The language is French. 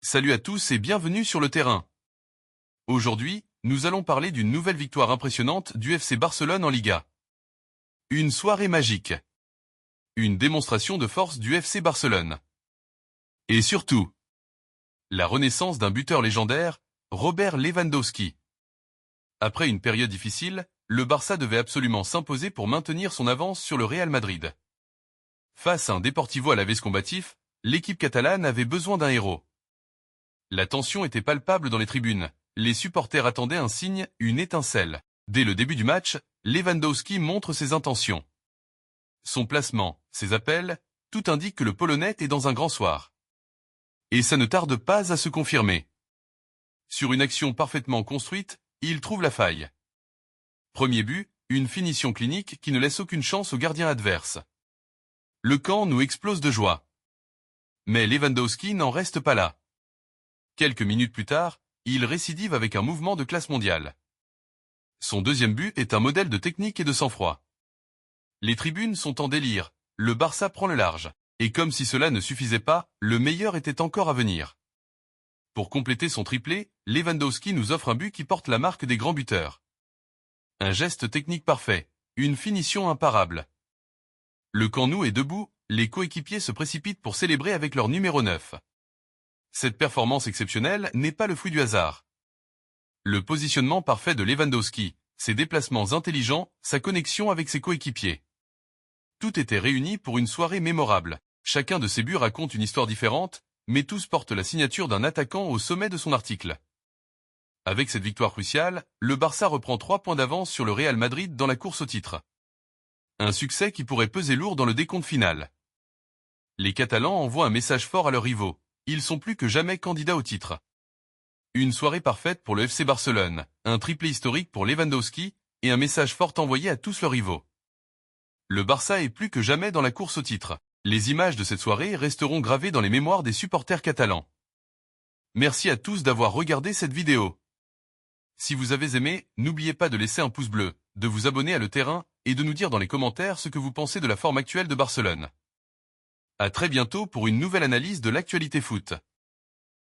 Salut à tous et bienvenue sur le terrain. Aujourd'hui, nous allons parler d'une nouvelle victoire impressionnante du FC Barcelone en Liga. Une soirée magique. Une démonstration de force du FC Barcelone. Et surtout, la renaissance d'un buteur légendaire, Robert Lewandowski. Après une période difficile, le Barça devait absolument s'imposer pour maintenir son avance sur le Real Madrid. Face à un Deportivo Alavés combatif, l'équipe catalane avait besoin d'un héros. La tension était palpable dans les tribunes. Les supporters attendaient un signe, une étincelle. Dès le début du match, Lewandowski montre ses intentions. Son placement, ses appels, tout indique que le Polonais est dans un grand soir. Et ça ne tarde pas à se confirmer. Sur une action parfaitement construite, il trouve la faille. Premier but, une finition clinique qui ne laisse aucune chance au gardien adverse. Le camp nous explose de joie. Mais Lewandowski n'en reste pas là. Quelques minutes plus tard, il récidive avec un mouvement de classe mondiale. Son deuxième but est un modèle de technique et de sang-froid. Les tribunes sont en délire, le Barça prend le large, et comme si cela ne suffisait pas, le meilleur était encore à venir. Pour compléter son triplé, Lewandowski nous offre un but qui porte la marque des grands buteurs. Un geste technique parfait, une finition imparable. Le Camp Nou est debout, les coéquipiers se précipitent pour célébrer avec leur numéro 9. Cette performance exceptionnelle n'est pas le fruit du hasard. Le positionnement parfait de Lewandowski, ses déplacements intelligents, sa connexion avec ses coéquipiers. Tout était réuni pour une soirée mémorable. Chacun de ces buts raconte une histoire différente, mais tous portent la signature d'un attaquant au sommet de son article. Avec cette victoire cruciale, le Barça reprend 3 points d'avance sur le Real Madrid dans la course au titre. Un succès qui pourrait peser lourd dans le décompte final. Les Catalans envoient un message fort à leurs rivaux. Ils sont plus que jamais candidats au titre. Une soirée parfaite pour le FC Barcelone, un triplé historique pour Lewandowski, et un message fort envoyé à tous leurs rivaux. Le Barça est plus que jamais dans la course au titre. Les images de cette soirée resteront gravées dans les mémoires des supporters catalans. Merci à tous d'avoir regardé cette vidéo. Si vous avez aimé, n'oubliez pas de laisser un pouce bleu, de vous abonner à Le Terrain, et de nous dire dans les commentaires ce que vous pensez de la forme actuelle de Barcelone. À très bientôt pour une nouvelle analyse de l'actualité foot.